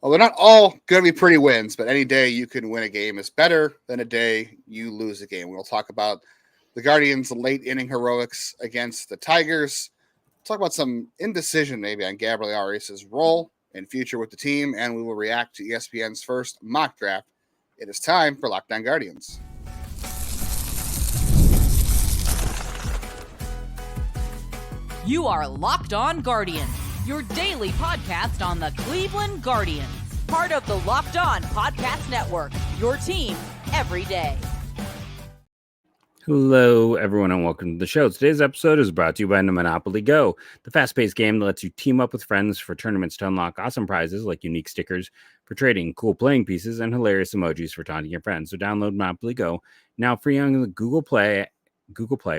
Well, they're not all going to be pretty wins, but any day you can win a game is better than a day you lose a game. We'll talk about the Guardians' late inning heroics against the Tigers. Talk about some indecision maybe on Gabriel Arias' role and future with the team, and we will react to ESPN's first mock draft. It is time for Locked On Guardians. You are Locked On Guardians, your daily podcast on the Cleveland Guardians. Part of the Locked On Podcast Network, your team every day. Hello, everyone, and welcome to the show. Today's episode is brought to you by Monopoly Go, the fast-paced game that lets you team up with friends for tournaments to unlock awesome prizes like unique stickers for trading, cool playing pieces, and hilarious emojis for taunting your friends. So download Monopoly Go, now free on the Google Play,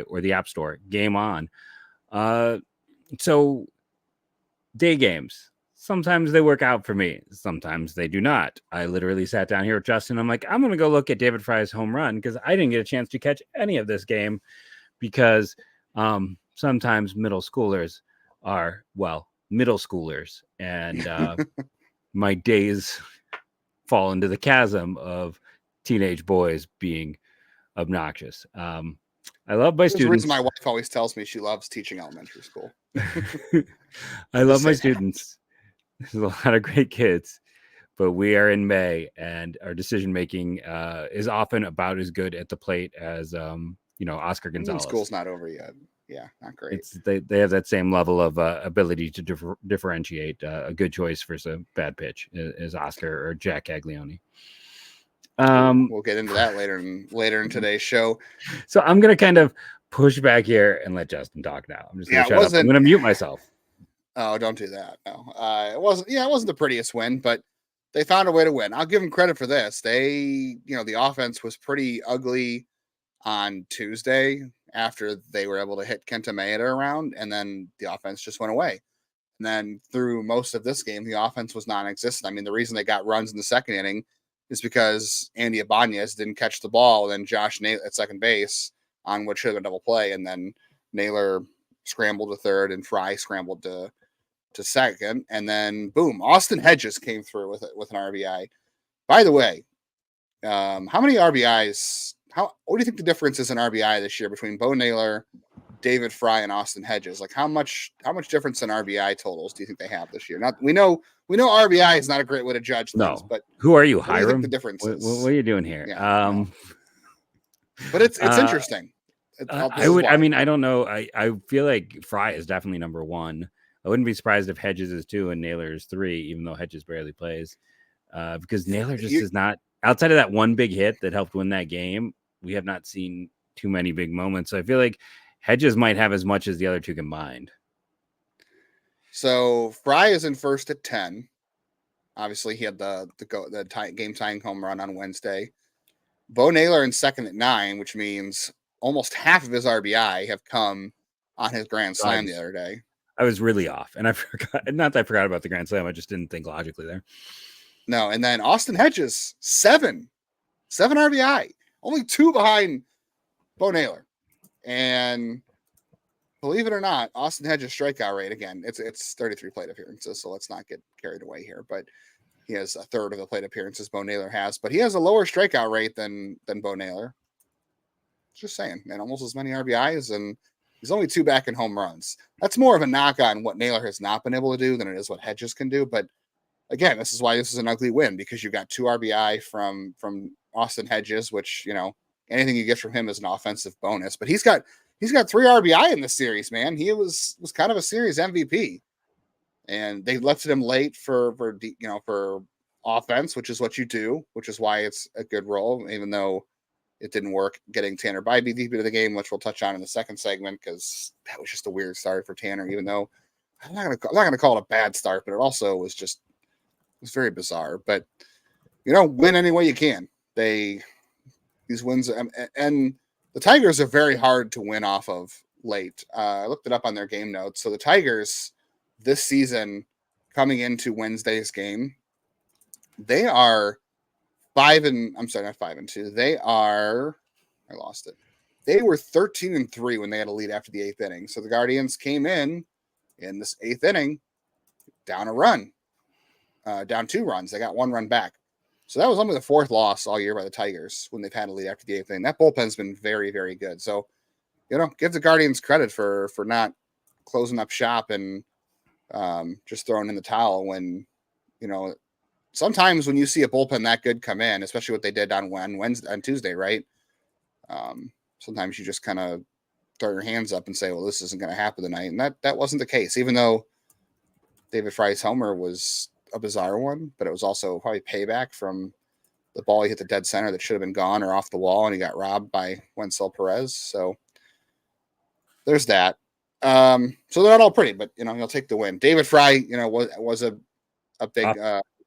or the App Store. Game on. So day games. Sometimes they work out for me. Sometimes they do not. I literally sat down here with Justin. I'm like, I'm going to go look at David Fry's home run because I didn't get a chance to catch any of this game because sometimes middle schoolers are, middle schoolers. And my days fall into the chasm of teenage boys being obnoxious. I love my students. The reason my wife always tells me she loves teaching elementary school. I love my students. There's a lot of great kids, but we are in May, and our decision making is often about as good at the plate as Oscar Gonzalez. School's not over yet. Yeah, not great. They have that same level of ability to differentiate a good choice versus a bad pitch as Oscar or Jack Caglione. We'll get into that later in today's show. So I'm gonna kind of push back here and let Justin talk now. I'm just gonna shut up. I'm gonna mute myself. Oh, don't do that. No, it wasn't the prettiest win, but they found a way to win. I'll give them credit for this. The offense was pretty ugly on Tuesday after they were able to hit Kenta Maeda around, and then the offense just went away. And then through most of this game, the offense was non-existent. I mean, the reason they got runs in the second inning is because Andy Ibanez didn't catch the ball, and then Josh Naylor at second base on what should have been a double play, and then Naylor scrambled to third, and Fry scrambled to second, and then boom, Austin Hedges came through with an RBI. By the way, how many RBIs? What do you think the difference is in RBI this year between Bo Naylor, David Fry, and Austin Hedges? Like how much difference in RBI totals do you think they have this year? Not we know RBI is not a great way to judge things, but who are you, Hiram? What do you think the difference is? What are you doing here? Yeah, but it's interesting. I don't know. I feel like Fry is definitely number one. I wouldn't be surprised if Hedges is 2 and Naylor is 3, even though Hedges barely plays. Because Naylor just is not, outside of that one big hit that helped win that game, we have not seen too many big moments. So I feel like Hedges might have as much as the other two combined. So Fry is in first at 10. Obviously, he had the game-tying home run on Wednesday. Bo Naylor in second at 9, which means almost half of his RBI have come on his grand slam the other day. I was really off, and I forgot. Not that I forgot about the grand slam. I just didn't think logically there. No, and then Austin Hedges, 7 RBI, only 2 behind Bo Naylor. And believe it or not, Austin Hedges' strikeout rate, again, it's 33 plate appearances, so let's not get carried away here. But he has a third of the plate appearances Bo Naylor has, but he has a lower strikeout rate than Bo Naylor. Just saying, and almost as many RBIs, and he's only 2 back in home runs. That's more of a knock on what Naylor has not been able to do than it is what Hedges can do. But again, this is why this is an ugly win, because you got 2 RBI from Austin Hedges, which, anything you get from him is an offensive bonus. But he's got 3 RBI in this series, man. He was kind of a series MVP, and they left him late for offense, which is what you do, which is why it's a good role, even though it didn't work getting Tanner Bibee deep into the game, which we'll touch on in the second segment, because that was just a weird start for Tanner, even though I'm not gonna call it a bad start, but it also was very bizarre. But win any way you can. These wins, and the Tigers are very hard to win off of late. I looked it up on their game notes. So the Tigers this season, coming into Wednesday's game, they are 5-2. They are, I lost it. They were 13-3 when they had a lead after the 8th inning. So the Guardians came in this 8th inning down a run. down 2 runs. They got 1 run back. So that was only the 4th loss all year by the Tigers when they've had a lead after the 8th inning. That bullpen's been very, very good. So, give the Guardians credit for not closing up shop and just throwing in the towel when, sometimes when you see a bullpen that good come in, especially what they did on Tuesday, right? Sometimes you just kind of throw your hands up and say, well, this isn't going to happen tonight. And that wasn't the case, even though David Fry's homer was a bizarre one, but it was also probably payback from the ball he hit the dead center that should have been gone or off the wall, and he got robbed by Wencel Perez. So there's that. So they're not all pretty, but he'll take the win. David Fry, was a big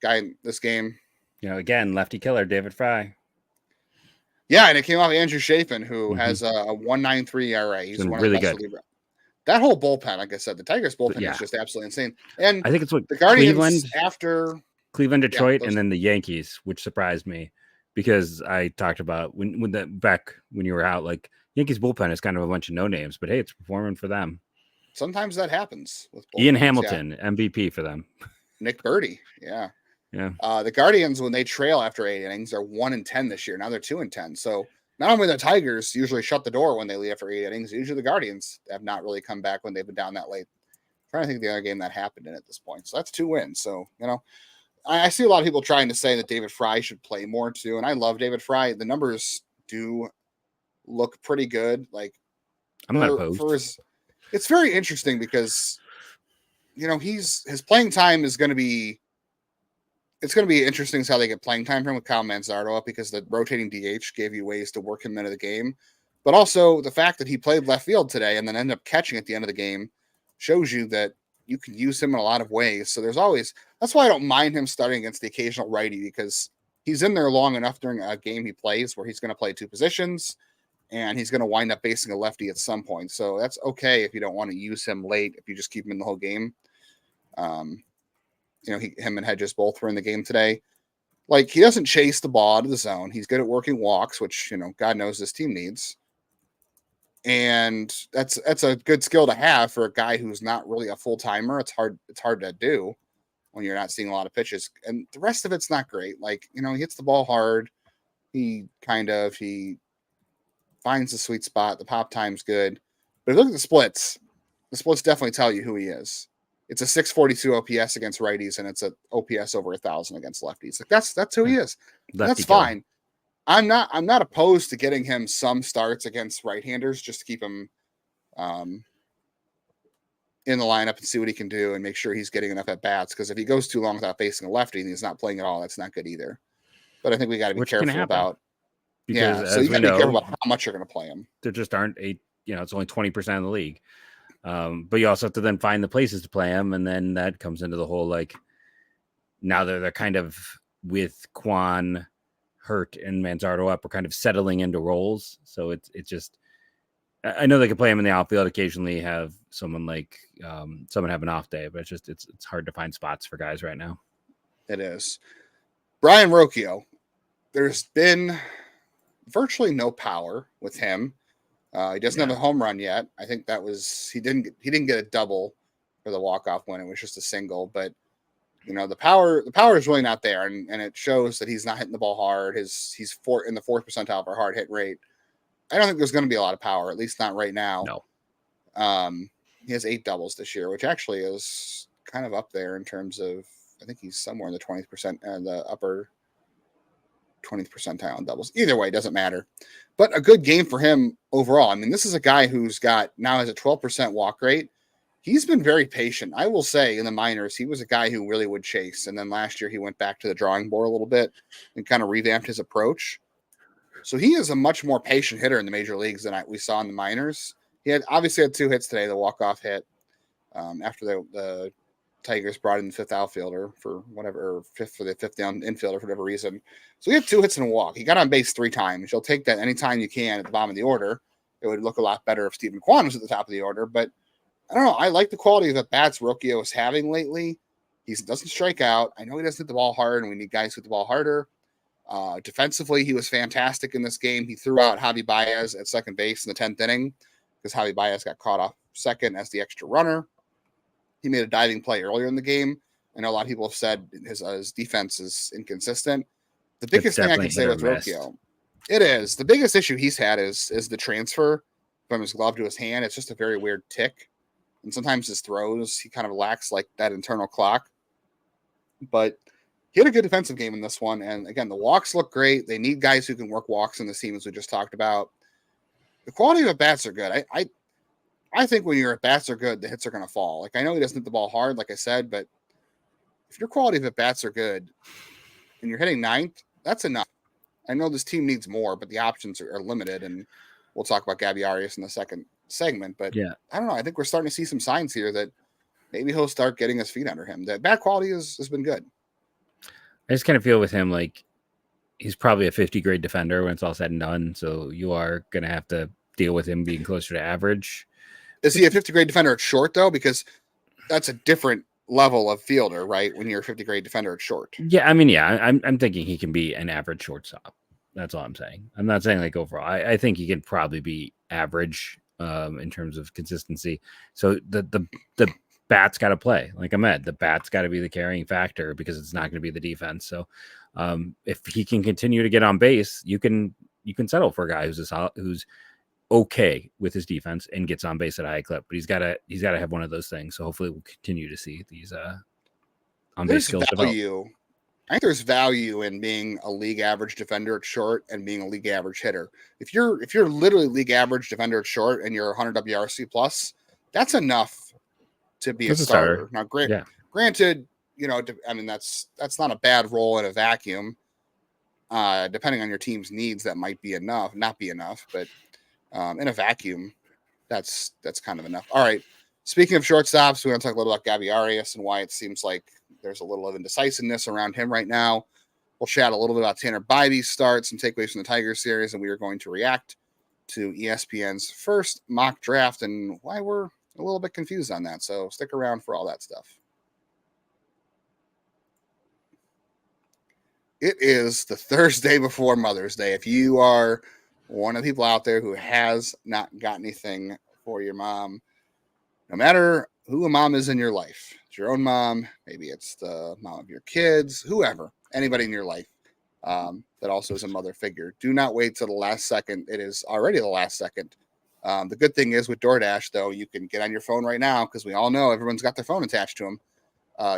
guy in this game. Again, lefty killer, David Fry. Yeah, and it came off Andrew Chafin, who has a 1.93 ERA. He's one really of the best good. That whole bullpen, like I said, the Tigers bullpen is just absolutely insane. And I think it's what the Guardians Cleveland, Detroit, and then the Yankees, which surprised me because I talked about when you were out, like Yankees bullpen is kind of a bunch of no names, but hey, it's performing for them. Sometimes that happens with bullpens. Ian Hamilton, MVP for them. Nick Birdie, yeah. The Guardians, when they trail after 8 innings, are 1-10 this year. Now they're 2-10. So not only the Tigers usually shut the door when they leave after 8 innings, usually the Guardians have not really come back when they've been down that late. I'm trying to think of the other game that happened in at this point. So that's 2 wins. So, I see a lot of people trying to say that David Fry should play more too. And I love David Fry. The numbers do look pretty good. Like, I'm not opposed. It's very interesting because, his playing time is going to be, it's going to be interesting as how they get playing time from with Kyle Manzardo up because the rotating DH gave you ways to work him into the game. But also the fact that he played left field today and then ended up catching at the end of the game shows you that you can use him in a lot of ways. So that's why I don't mind him starting against the occasional righty because he's in there long enough during a game he plays where he's going to play 2 positions and he's going to wind up facing a lefty at some point. So that's okay if you don't want to use him late, if you just keep him in the whole game. Him and Hedges both were in the game today. Like, he doesn't chase the ball out of the zone. He's good at working walks, which, God knows this team needs. And that's a good skill to have for a guy who's not really a full-timer. It's hard to do when you're not seeing a lot of pitches. And the rest of it's not great. Like, he hits the ball hard. He finds the sweet spot. The pop time's good. But if you look at the splits definitely tell you who he is. It's a 642 OPS against righties, and it's a OPS over 1,000 against lefties. Like that's who he is. That's fine. I'm not opposed to getting him some starts against right-handers just to keep him in the lineup and see what he can do and make sure he's getting enough at bats. Because if he goes too long without facing a lefty and he's not playing at all, that's not good either. But I think we got to be careful about. Because so you got to be careful about how much you're going to play him. There just aren't it's only 20% of the league. But you also have to then find the places to play him, and then that comes into the whole now that they're kind of with Kwan, Hurt, and Manzardo up, we're kind of settling into roles. So it's just I know they can play him in the outfield occasionally, have someone someone have an off day, but it's hard to find spots for guys right now. It is. Brayan Rocchio, there's been virtually no power with him. He doesn't have a home run yet. I think that was he didn't get a double for the walk-off win. It was just a single. But the power is really not there, and it shows that he's not hitting the ball hard. He's in the 4th percentile for hard hit rate. I don't think there's going to be a lot of power, at least not right now. No. He has 8 doubles this year, which actually is kind of up there in terms of. I think he's somewhere in the 20% and the upper 20th percentile in doubles. Either way, it doesn't matter. But a good game for him overall. I mean, this is a guy who's now has a 12% walk rate. He's been very patient. I will say in the minors, he was a guy who really would chase. And then last year he went back to the drawing board a little bit and kind of revamped his approach. So he is a much more patient hitter in the major leagues than we saw in the minors. He obviously had 2 hits today, the walk-off hit after the Tigers brought in the 5th outfielder for whatever, or 5th for the 5th down infielder for whatever reason. So he had 2 hits and a walk. He got on base 3 times. You'll take that anytime you can at the bottom of the order. It would look a lot better if Stephen Kwan was at the top of the order, but I don't know. I like the quality of the bats Rocchio is having lately. He doesn't strike out. I know he doesn't hit the ball hard, and we need guys who hit the ball harder. Defensively, he was fantastic in this game. He threw out Javi Baez at second base in the 10th inning because Javi Baez got caught off second as the extra runner. He made a diving play earlier in the game, I know a lot of people have said his defense is inconsistent. The biggest thing I definitely can say hit or with miss. Rocchio, it is the biggest issue he's had is the transfer from his glove to his hand. It's just a very weird tick, and sometimes his throws he kind of lacks like that internal clock. But he had a good defensive game in this one, and again, the walks look great. They need guys who can work walks in the team, as we just talked about. The quality of at bats are good. I think when your at bats are good, the hits are going to fall. Like I know he doesn't hit the ball hard, like I said, but if your quality of at bats are good and you're hitting ninth, that's enough. I know this team needs more, but the options are limited, and we'll talk about Gabriel Arias in the second segment. But Yeah, I don't know. I think we're starting to see some signs here that maybe he'll start getting his feet under him. The bat quality has been good. I just kind of feel with him like he's probably a 50 grade defender when it's all said and done. So you are going to have to deal with him being closer to average. Is he a 50 grade defender at short, though? Because that's a different level of fielder, right? When you're a 50 grade defender at short. Yeah, I mean, yeah, I'm thinking he can be an average shortstop. That's all I'm saying. I'm not saying like overall. I think he can probably be average in terms of consistency. So the bat's got to play. Like Ahmed, the bat's got to be the carrying factor because it's not going to be the defense. So if he can continue to get on base, you can settle for a guy who's okay with his defense and gets on base at a high clip. But he's got to have one of those things. So hopefully we'll continue to see these on base skills develop. I think there's value in being a league average defender at short and being a league average hitter. If you're literally league average defender at short and you're 100 WRC plus, that's enough to be a starter. Now, granted, I mean that's not a bad role in a vacuum. Depending on your team's needs, that might be enough, not be enough, but in a vacuum, that's kind of enough. All right. Speaking of shortstops, we want to talk a little about Gabriel Arias and why it seems like there's a little of indecisiveness around him right now. We'll chat a little bit about Tanner Bibee's start, some takeaways from the Tigers series, and we are going to react to ESPN's first mock draft and why we're a little bit confused on that. So stick around for all that stuff. It is the Thursday before Mother's Day. If you are one of the people out there who has not got anything for your mom, no matter who a mom is in your life, it's your own mom, maybe it's the mom of your kids, whoever, anybody in your life that also is a mother figure, do not wait till the last second. It is already the last second. The good thing is with DoorDash, though, you can get on your phone right now because we all know everyone's got their phone attached to them.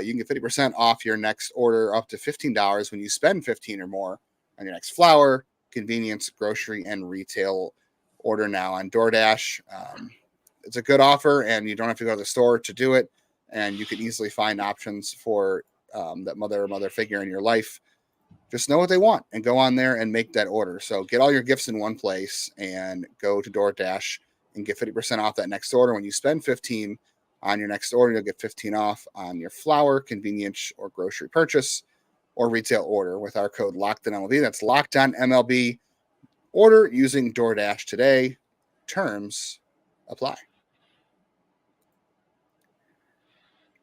You can get 50% off your next order up to $15 when you spend $15 or more on your next flour, convenience, grocery, and retail order now on DoorDash. It's a good offer, and you don't have to go to the store to do it. And you can easily find options for that mother or mother figure in your life. Just know what they want and go on there and make that order. So get all your gifts in one place and go to DoorDash and get 50% off that next order. When you spend $15 on your next order, you'll get 15 off on your flour, convenience, or grocery purchase or retail order with our code LOCKEDONMLB. That's LOCKEDONMLB. Order using DoorDash today. Terms apply.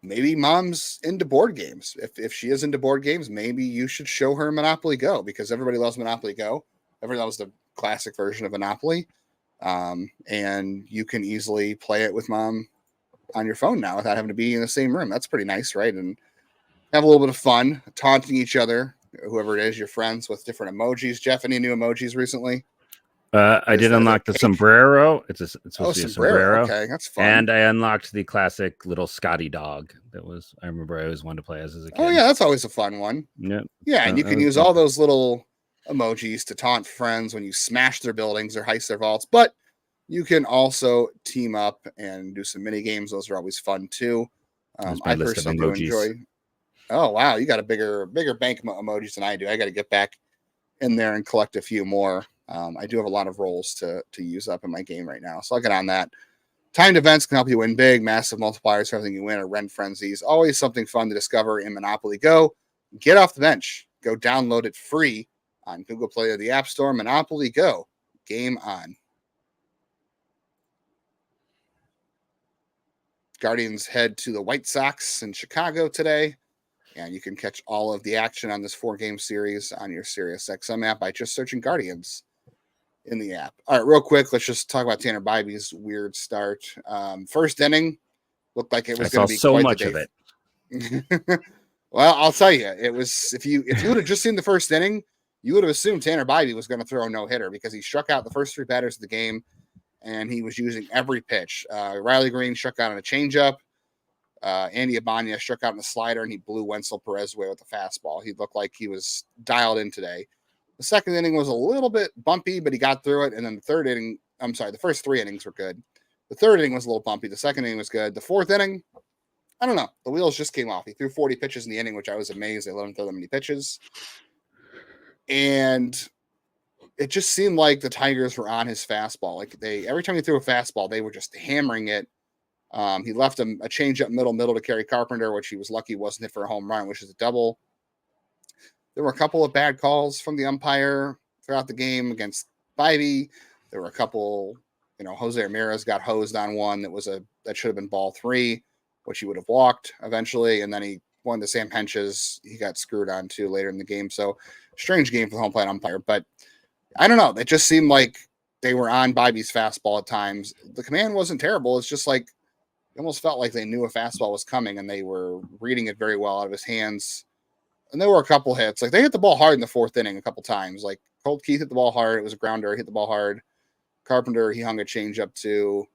Maybe mom's into board games. If she is into board games, maybe you should show her Monopoly Go because everybody loves Monopoly Go. Everybody loves the classic version of Monopoly. And you can easily play it with mom on your phone now without having to be in the same room. That's pretty nice, right? And have a little bit of fun taunting each other, whoever it is, your friends, with different emojis. Jeff, any new emojis recently? I did unlock the sombrero. It's supposed to be a sombrero. Okay, that's fun. And I unlocked the classic little Scotty dog. I remember I always wanted to play as a kid. Oh yeah, that's always a fun one. Yeah. Yeah, and you can use all those little emojis to taunt friends when you smash their buildings or heist their vaults. But you can also team up and do some mini games. Those are always fun too. I personally do enjoy. Oh wow, you got a bigger bank emojis than I do. I got to get back in there and collect a few more. I do have a lot of roles to use up in my game right now, so I'll get on that. Timed events can help you win big, massive multipliers for everything you win, or rent frenzies. Always something fun to discover in Monopoly Go. Get off the bench. Go download it free on Google Play or the App Store. Monopoly Go. Game on. Guardians head to the White Sox in Chicago today. And you can catch all of the action on this 4-game series on your SiriusXM app by just searching Guardians in the app. All right, real quick, let's just talk about Tanner Bibee's weird start. First inning looked like it was going to be so quite much the of day. Well, I'll tell you, it was if you would have just seen the first inning, you would have assumed Tanner Bibee was going to throw a no hitter because he struck out the first 3 batters of the game, and he was using every pitch. Riley Green struck out on a changeup. Andy Abanya struck out on a slider, and he blew Wenzel Perez away with a fastball. He looked like he was dialed in today. The second inning was a little bit bumpy, but he got through it. And then the first 3 innings were good. The third inning was a little bumpy. The second inning was good. The fourth inning, I don't know. The wheels just came off. He threw 40 pitches in the inning, which I was amazed they let him throw that many pitches. And it just seemed like the Tigers were on his fastball. Like every time he threw a fastball, they were just hammering it. He left him a changeup middle to Kerry Carpenter, which he was lucky wasn't hit for a home run, which is a double. There were a couple of bad calls from the umpire throughout the game against Bibee. There were a couple, Jose Ramirez got hosed on one that should have been ball 3, which he would have walked eventually. And then one of the Sam Henches, he got screwed on too later in the game. So strange game for the home plate umpire, but I don't know. It just seemed like they were on Bibee's fastball at times. The command wasn't terrible. It's just like, it almost felt like they knew a fastball was coming and they were reading it very well out of his hands. And there were a couple hits. Like they hit the ball hard in the 4th inning a couple times. Like Colt Keith hit the ball hard. It was a grounder. He hit the ball hard. Carpenter, he hung a changeup too.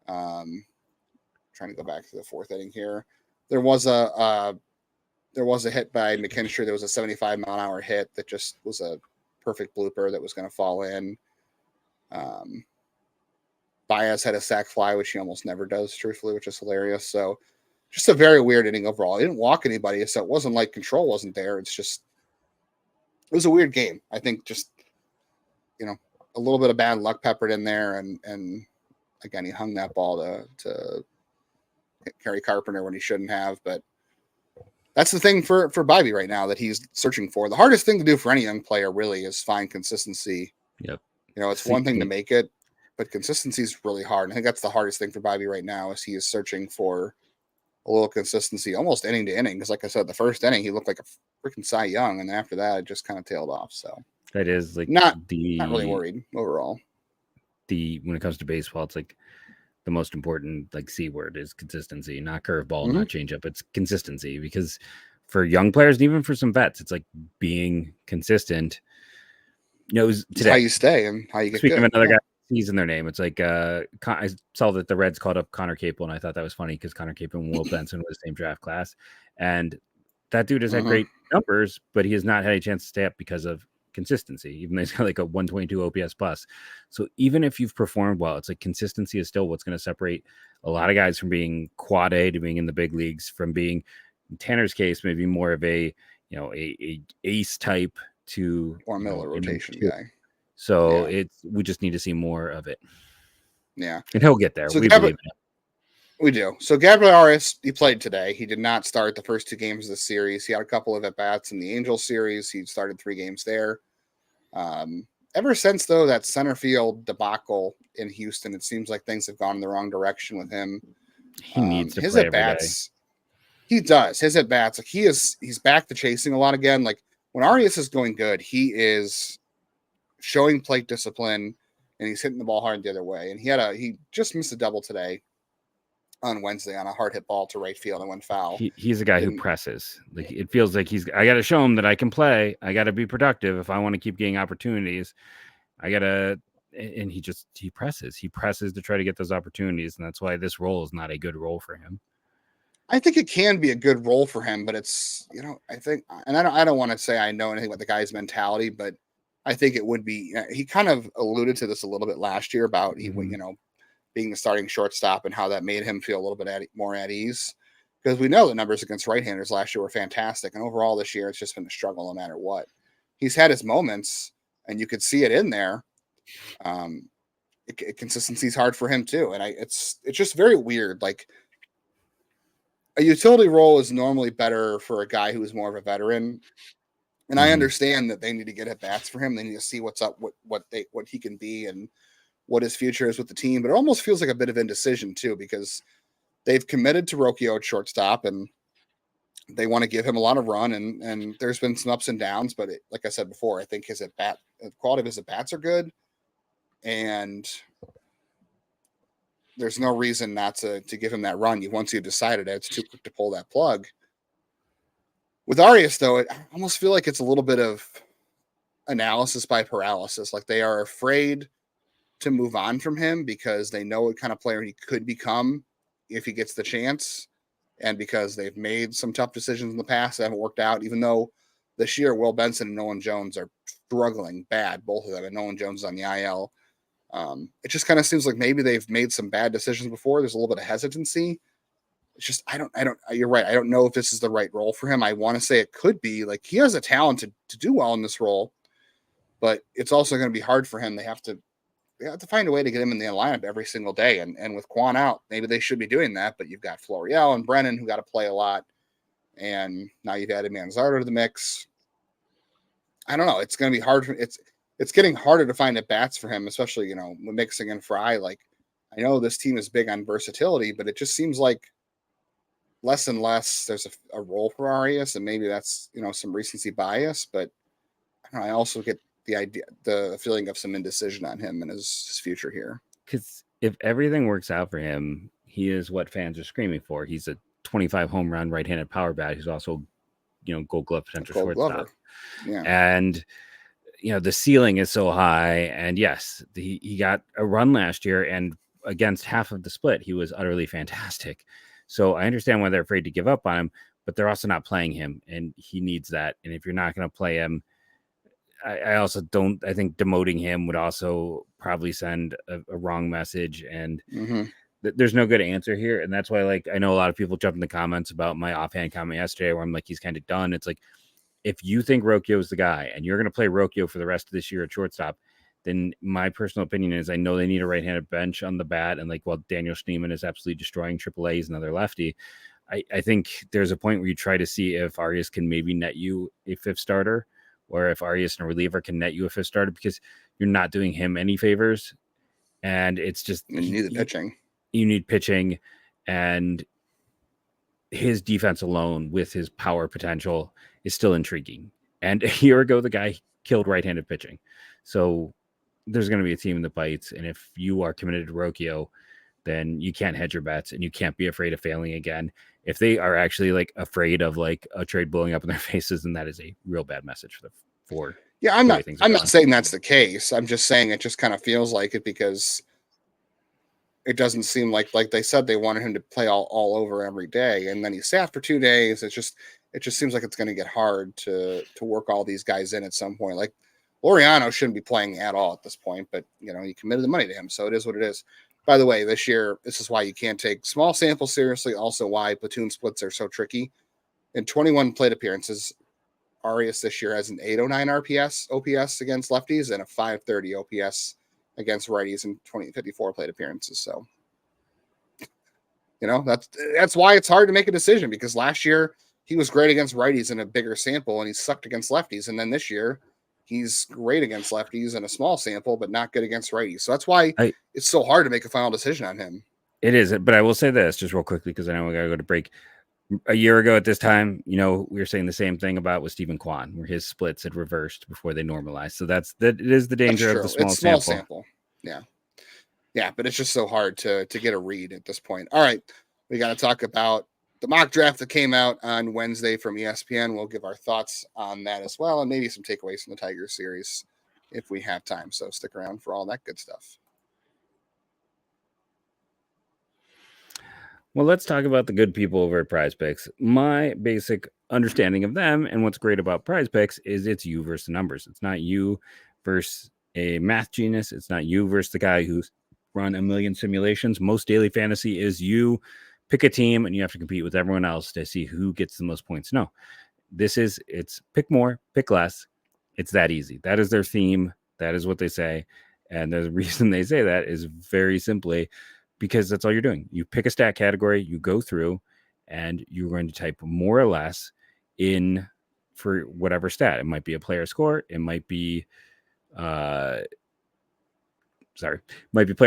Trying to go back to the 4th inning here. There was a hit by McKinstry. There was a 75-mile-an-hour hit that just was a perfect blooper that was going to fall in. Baez had a sac fly, which he almost never does, truthfully, which is hilarious. So just a very weird inning overall. He didn't walk anybody, so it wasn't like control wasn't there. It was a weird game. I think just, a little bit of bad luck peppered in there. And again, he hung that ball to Kerry Carpenter when he shouldn't have. But that's the thing for Bibee right now that he's searching for. The hardest thing to do for any young player really is find consistency. Yep. It's one thing to make it, but consistency is really hard. I think that's the hardest thing for Bibee right now is he is searching for a little consistency almost inning to inning. Because like I said, the first inning, he looked like a freaking Cy Young. And after that, it just kind of tailed off. So that is like not really worried overall. When it comes to baseball, it's like the most important like C word is consistency, not curveball, not changeup. It's consistency because for young players and even for some vets, it's like being consistent. Knows today how you stay and how you get Speaking good. of another guy he's in their name, it's like I saw that the Reds called up Connor Capel, and I thought that was funny because Connor Capel and Will Benson were the same draft class, and that dude has had great numbers, but he has not had a chance to stay up because of consistency, even though he's got like a 122 OPS plus. So even if you've performed well, it's like consistency is still what's going to separate a lot of guys from being quad A to being in the big leagues, from being, in Tanner's case, maybe more of a ace type to or Miller rotation guy. So we just need to see more of it. Yeah. And he'll get there. So we believe in it. We do. So Gabriel Arias, he played today. He did not start the first 2 games of the series. He had a couple of at-bats in the Angels series. He started 3 games there. Ever since, though, that center field debacle in Houston, it seems like things have gone in the wrong direction with him. He needs to his play at-bats. He does. His at-bats, like he's back to chasing a lot again. Like when Arias is going good, he is showing plate discipline and he's hitting the ball hard the other way. And he just missed a double today on Wednesday on a hard hit ball to right field and went foul. He's a guy who presses. Like it feels like I got to show him that I can play. I got to be productive if I want to keep getting opportunities. And he presses. He presses to try to get those opportunities, and that's why this role is not a good role for him. I think it can be a good role for him, but it's I think, and I don't want to say I know anything about the guy's mentality, but I think it would be. He kind of alluded to this a little bit last year about being the starting shortstop and how that made him feel a little bit more at ease, because we know the numbers against right-handers last year were fantastic. And overall this year, it's just been a struggle no matter what. He's had his moments and you could see it in there. Consistency is hard for him too. And it's just very weird. Like a utility role is normally better for a guy who is more of a veteran. And I understand that they need to get at bats for him. They need to see what's up, what he can be and what his future is with the team, but it almost feels like a bit of indecision too, because they've committed to Rocchio at shortstop and they want to give him a lot of run. And there's been some ups and downs, but like I said before, I think the quality of his at bats are good. And there's no reason not to give him that run. Once you've decided it, it's too quick to pull that plug. With Arias, though, I almost feel like it's a little bit of analysis by paralysis. Like they are afraid to move on from him because they know what kind of player he could become if he gets the chance. And because they've made some tough decisions in the past that haven't worked out, even though this year Will Benson and Nolan Jones are struggling bad, both of them, and Nolan Jones is on the IL. It just kind of seems like maybe they've made some bad decisions before. There's a little bit of hesitancy. It's just, you're right. I don't know if this is the right role for him. I want to say it could be. Like, he has a talent to do well in this role, but it's also going to be hard for him. They have to find a way to get him in the lineup every single day. And with Quan out, maybe they should be doing that, but you've got Florial and Brennan who got to play a lot. And now you've added Manzardo to the mix. I don't know. It's going to be hard. It's getting harder to find at bats for him, especially, when mixing in Fry. Like, I know this team is big on versatility, but it just seems like less and less there's a role for Arias, and maybe that's, some recency bias, but I also get the feeling of some indecision on him and his future here. Because if everything works out for him, he is what fans are screaming for. He's a 25 home run right-handed power bat who's also, Gold Glove potential shortstop. Yeah. And the ceiling is so high. And yes, he got a run last year, and against half of the split, he was utterly fantastic. So I understand why they're afraid to give up on him, but they're also not playing him, and he needs that. And if you're not going to play him, I also don't. I think demoting him would also probably send a wrong message, and there's no good answer here. And that's why, I know a lot of people jump in the comments about my offhand comment yesterday, where I'm like, he's kind of done. It's like, if you think Rocchio is the guy, and you're going to play Rocchio for the rest of this year at shortstop, then my personal opinion is I know they need a right-handed bench on the bat, and while Daniel Schneemann is absolutely destroying AAA, he's another lefty. I think there's a point where you try to see if Arias can maybe net you a fifth starter, or if Arias and a reliever can net you a fifth starter, because you're not doing him any favors. And it's just, you need the pitching. You need pitching, and his defense alone with his power potential is still intriguing. And a year ago, the guy killed right-handed pitching. So there's going to be a team that bites. And if you are committed to Rocchio, then you can't hedge your bets, and you can't be afraid of failing again. If they are actually afraid of a trade blowing up in their faces, then that is a real bad message for yeah. I'm not saying that's the case. I'm just saying it just kind of feels like it, because it doesn't seem like they said they wanted him to play all over every day, and then he sat for 2 days. It just seems like it's going to get hard to work all these guys in at some point. Like, Laureano shouldn't be playing at all at this point, but you committed the money to him, so it is what it is. By the way, this year, this is why you can't take small samples seriously. Also, why platoon splits are so tricky. In 21 plate appearances, Arias this year has an 809 OPS against lefties and a 530 OPS against righties in 54 plate appearances. So, that's why it's hard to make a decision, because last year he was great against righties in a bigger sample, and he sucked against lefties. And then this year, he's great against lefties in a small sample, but not good against righties. So that's why it's so hard to make a final decision on him. It is, but I will say this just real quickly, because I know we got to go to break. A year ago at this time, we were saying the same thing about with Stephen Kwan, where his splits had reversed before they normalized. So that is the danger of the small sample. Yeah, but it's just so hard to get a read at this point. All right, we got to talk about the mock draft that came out on Wednesday from ESPN. We'll give our thoughts on that as well, and maybe some takeaways from the Tigers series if we have time. So stick around for all that good stuff. Well, let's talk about the good people over at Prize Picks. My basic understanding of them and what's great about Prize Picks is it's you versus the numbers. It's not you versus a math genius. It's not you versus the guy who's run a million simulations. Most daily fantasy is you pick a team and you have to compete with everyone else to see who gets the most points. No, it's pick more, pick less. It's that easy. That is their theme. That is what they say. And the reason they say that is very simply because that's all you're doing. You pick a stat category, you go through, and you're going to type more or less in for whatever stat. It might be a player score. It might be player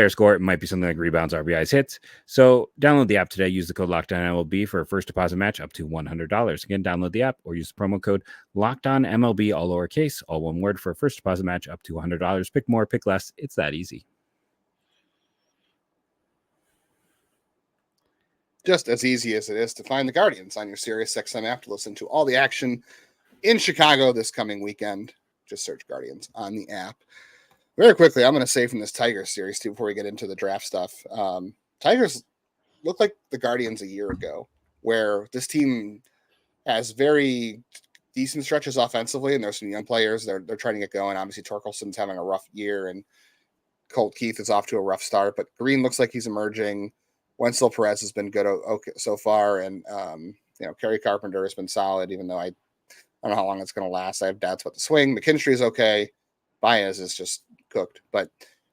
score. It might be something like rebounds, RBIs, hits. So download the app today. Use the code LOCKEDONMLB for a first deposit match up to $100. Again, download the app or use the promo code LOCKEDONMLB, all lowercase, all one word, for a first deposit match up to $100. Pick more, pick less. It's that easy. just as easy as it is to find the Guardians on your SiriusXM app to listen to all the action in Chicago this coming weekend. Just search Guardians on the app. Very quickly, I'm going to say from this Tigers series too, before we get into the draft stuff. Tigers look like the Guardians a year ago, where this team has very decent stretches offensively, and there's some young players they're trying to get going. Obviously, Torkelson's having a rough year, and Colt Keith is off to a rough start, but Green looks like he's emerging. Wenzel Perez has been good okay so far, and Kerry Carpenter has been solid, even though I don't know how long it's going to last. I have doubts about the swing. McKinstry is okay. Baez is just cooked, but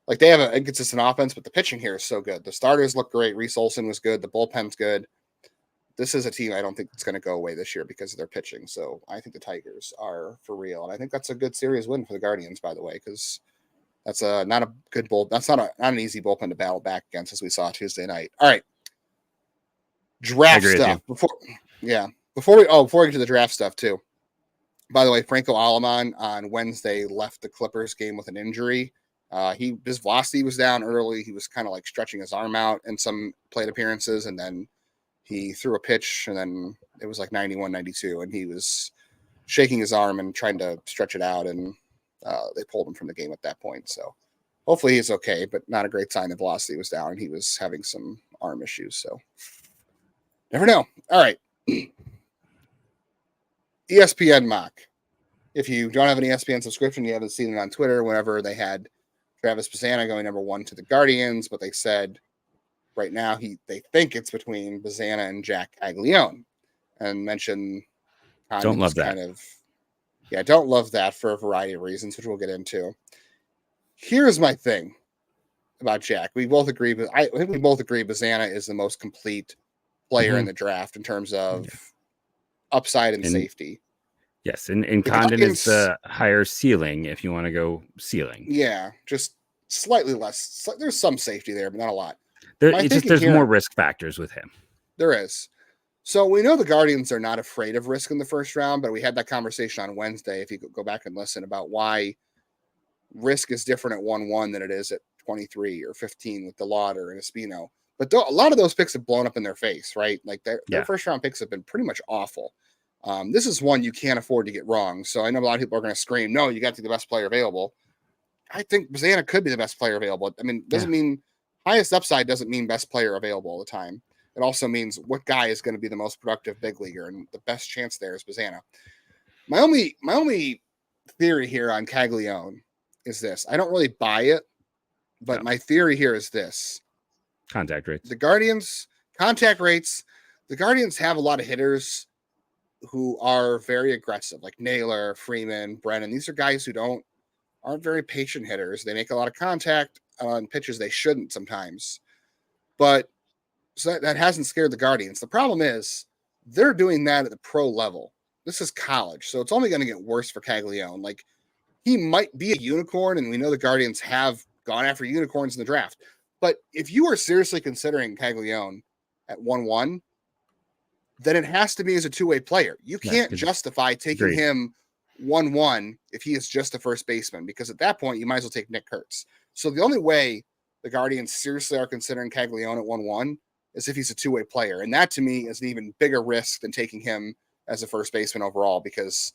like they have an inconsistent offense, but the pitching here is so good. The starters look great. Reese Olson was good. The bullpen's good. This is a team I don't think it's going to go away this year because of their pitching. So I think the Tigers are for real. And I think that's a good series win for the Guardians, by the way, because that's not a good bull. That's not an easy bullpen to battle back against, as we saw Tuesday night. All right. Draft stuff. Before we get to the draft stuff too. By the way, Franco Alaman on Wednesday left the Clippers game with an injury. His velocity was down early. He was kind of like stretching his arm out in some plate appearances, and then he threw a pitch, and then it was like 91, 92, and he was shaking his arm and trying to stretch it out, and they pulled him from the game at that point. So hopefully he's okay, but not a great sign the velocity was down, and he was having some arm issues. So never know. All right. ESPN Mock. If you don't have an ESPN subscription, you haven't seen it on Twitter, whenever they had Travis Bazzana going number 1 to the Guardians, but they said right now they think it's between Bazzana and Jack Caglione, and mention don't love that. Don't love that for a variety of reasons, which we'll get into. Here's my thing about Jack. We both agree, but I think we both agree Bazzana is the most complete player in the draft in terms of upside and safety. Yes, and Condon is the higher ceiling if you want to go ceiling. Yeah, just slightly less. There's some safety there, but not a lot. There's more risk factors with him. There is. So we know the Guardians are not afraid of risk in the first round, but we had that conversation on Wednesday, if you could go back and listen, about why risk is different at 1-1 than it is at 23 or 15 with DeLauder and Espino. But a lot of those picks have blown up in their face, right? Like their first round picks have been pretty much awful. This is one you can't afford to get wrong. So I know a lot of people are going to scream, no, you got to be the best player available. I think Bazzana could be the best player available. I mean, doesn't mean highest upside doesn't mean best player available all the time. It also means what guy is going to be the most productive big leaguer, and the best chance there is Bazzana. My only theory here on Caglione is this. I don't really buy it, but my theory here is this. Contact rates. The Guardians have a lot of hitters who are very aggressive, like Naylor, Freeman, Brennan. These are guys who aren't very patient hitters. They make a lot of contact on pitches they shouldn't sometimes. But so that hasn't scared the Guardians. The problem is they're doing that at the pro level. This is college, so it's only going to get worse for Caglione. Like, he might be a unicorn, and we know the Guardians have gone after unicorns in the draft. But if you are seriously considering Caglione at 1-1, then it has to be as a two-way player. You can't justify taking him 1-1 if he is just a first baseman, because at that point you might as well take Nick Kurtz. So the only way the Guardians seriously are considering Caglione at 1-1 is if he's a two-way player. And that to me is an even bigger risk than taking him as a first baseman overall, because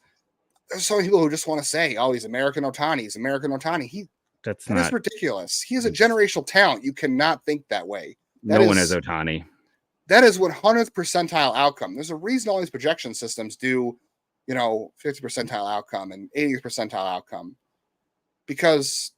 there's so many people who just want to say, oh, he's American Ohtani. He's American Ohtani. That is ridiculous. He is a generational talent. You cannot think that way. No one is Ohtani. That is 100th percentile outcome. There's a reason all these projection systems do, 50th percentile outcome and 80th percentile outcome, because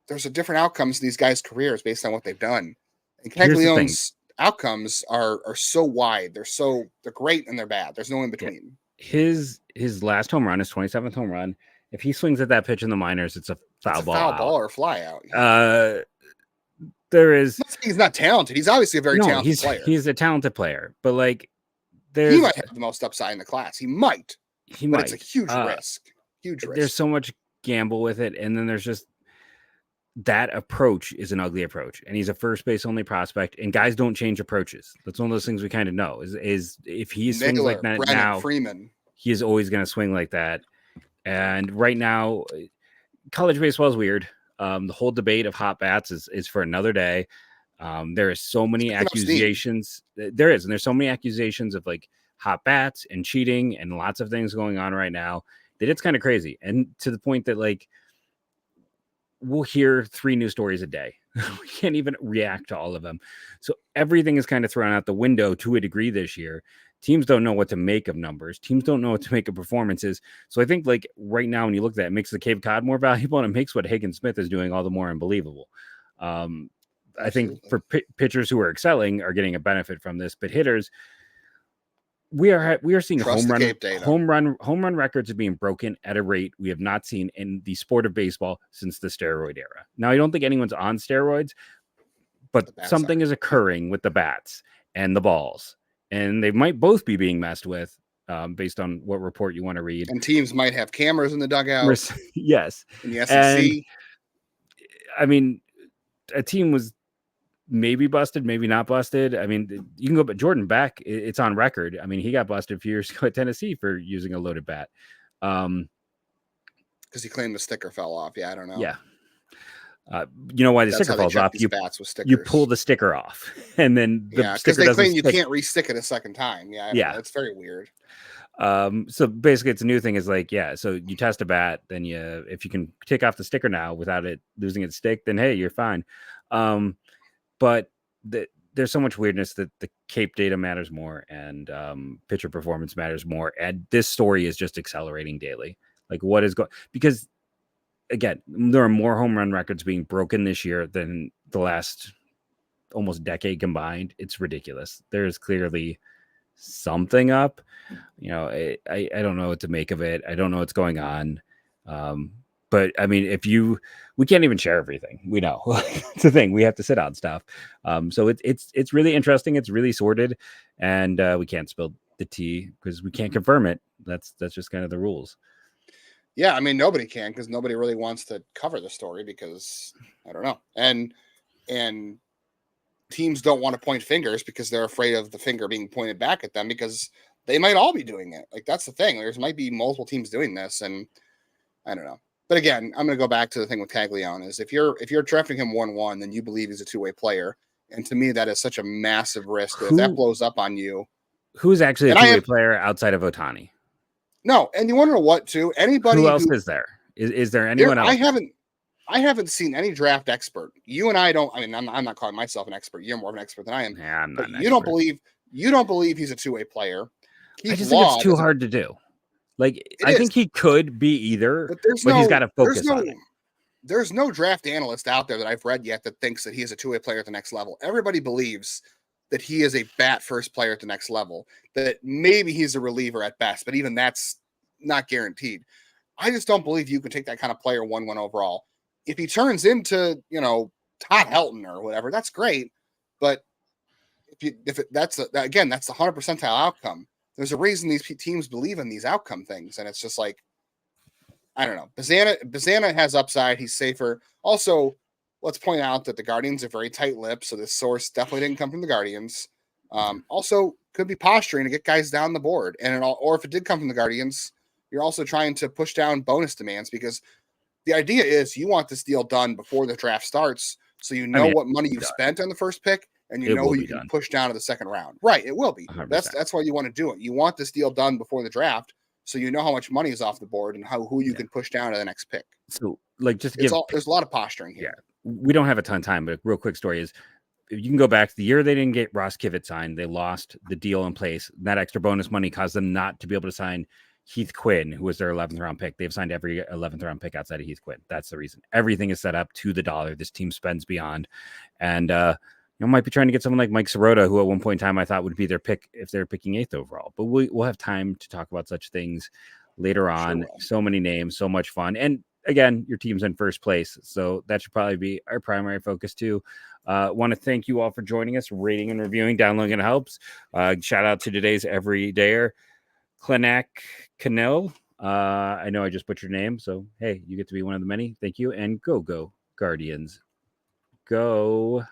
there's a different outcomes in these guys' careers based on what they've done. And Caglione's outcomes are so wide. They're great and they're bad. There's no in between. His last home run, his 27th home run, if he swings at that pitch in the minors, it's a foul ball or a fly out. He's not talented. He's obviously a very talented player. He's a talented player, but like, he might have the most upside in the class. He might. But it's a huge risk. Huge risk. There's so much gamble with it, and then there's just that approach is an ugly approach, and he's a first base only prospect, and guys don't change approaches. That's one of those things we kind of know is if he swings like that Brennan, now, Freeman, he is always going to swing like that. And right now, college baseball is weird. The whole debate of hot bats is for another day. There is so many accusations. There is, and there's so many accusations of like hot bats and cheating and lots of things going on right now that it's kind of crazy. And to the point that like we'll hear 3 new stories a day. We can't even react to all of them. So everything is kind of thrown out the window to a degree this year. Teams don't know what to make of numbers. Teams don't know what to make of performances. So I think like right now, when you look at that, it makes the Cape Cod more valuable, and it makes what Hagen Smith is doing all the more unbelievable. I think for pitchers who are excelling are getting a benefit from this, but hitters, we are seeing home run records are being broken at a rate we have not seen in the sport of baseball since the steroid era. Now, I don't think anyone's on steroids, but something is occurring with the bats and the balls, and they might both be being messed with, based on what report you want to read. And teams might have cameras in the dugout. Yes, in the SEC. And, I mean, a team was maybe busted, maybe not busted. I mean, you can go, but Jordan Beck, it's on record. I mean, he got busted a few years ago at Tennessee for using a loaded bat. Because he claimed the sticker fell off. Yeah, I don't know. Yeah. You know why the sticker falls off? You pull the sticker off, and then because they claim you can't re-stick it a second time. Yeah, it's very weird. So basically, it's a new thing. Is like, so you test a bat, then if you can take off the sticker now without it losing its stick, then hey, you're fine. But there's so much weirdness that the Cape data matters more, and pitcher performance matters more. And this story is just accelerating daily. Like, what is going? Because again, there are more home run records being broken this year than the last almost decade combined. It's ridiculous. There is clearly something up. You know, I don't know what to make of it. I don't know what's going on. But I mean, we can't even share everything. We know it's the thing. We have to sit on stuff. So it's really interesting. It's really sorted, and we can't spill the tea because we can't confirm it. That's just kind of the rules. Yeah, I mean, nobody can, because nobody really wants to cover the story because I don't know. And teams don't want to point fingers because they're afraid of the finger being pointed back at them, because they might all be doing it. Like, that's the thing. There might be multiple teams doing this, and I don't know. But again, I'm going to go back to the thing with Caglione is if you're drafting him 1-1, then you believe he's a two-way player. And to me, that is such a massive risk. If that blows up on you. Who's actually a two-way player outside of Ohtani? No, and you want to know what too? Anybody who else is there? Is there anyone else? I haven't seen any draft expert. You and I don't. I mean, I'm not calling myself an expert. You're more of an expert than I am. Yeah, I'm not. You don't believe he's a two-way player. I just think it's too hard to do. Like, I think he could be either, but he's got to focus on it. There's no draft analyst out there that I've read yet that thinks that he is a two-way player at the next level. Everybody believes that he is a bat first player at the next level, that maybe he's a reliever at best, but even that's not guaranteed. I just don't believe you can take that kind of player 1-1 overall. If he turns into, Todd Helton or whatever, that's great. But that's the 100 percentile outcome. There's a reason these teams believe in these outcome things. And it's just like, I don't know. Bazana has upside. He's safer. Also, let's point out that the Guardians are very tight-lipped, so this source definitely didn't come from the Guardians. Also, could be posturing to get guys down the board. Or if it did come from the Guardians, you're also trying to push down bonus demands, because the idea is you want this deal done before the draft starts, so you know what money you've spent on the first pick, and you know who you can push down to the second round. Right, it will be. 100%. That's why you want to do it. You want this deal done before the draft, so you know how much money is off the board and who you can push down to the next pick. So, like, there's a lot of posturing here. Yeah, we don't have a ton of time, but a real quick story is, if you can go back to the year they didn't get Ross Kivett signed, they lost the deal in place. That extra bonus money caused them not to be able to sign Heath Quinn, who was their 11th round pick. They've signed every 11th round pick outside of Heath Quinn. That's the reason. Everything is set up to the dollar. This team spends beyond. And, might be trying to get someone like Mike Sirota, who at one point in time I thought would be their pick if they're picking 8th overall. But we'll have time to talk about such things later on. Sure. So many names, so much fun. And again, your team's in first place, so that should probably be our primary focus too. Want to thank you all for joining us, rating and reviewing, downloading, it helps. Shout out to today's everydayer, Klenak Canel. I know I just butchered your name, so hey, you get to be one of the many. Thank you, and go Guardians, go.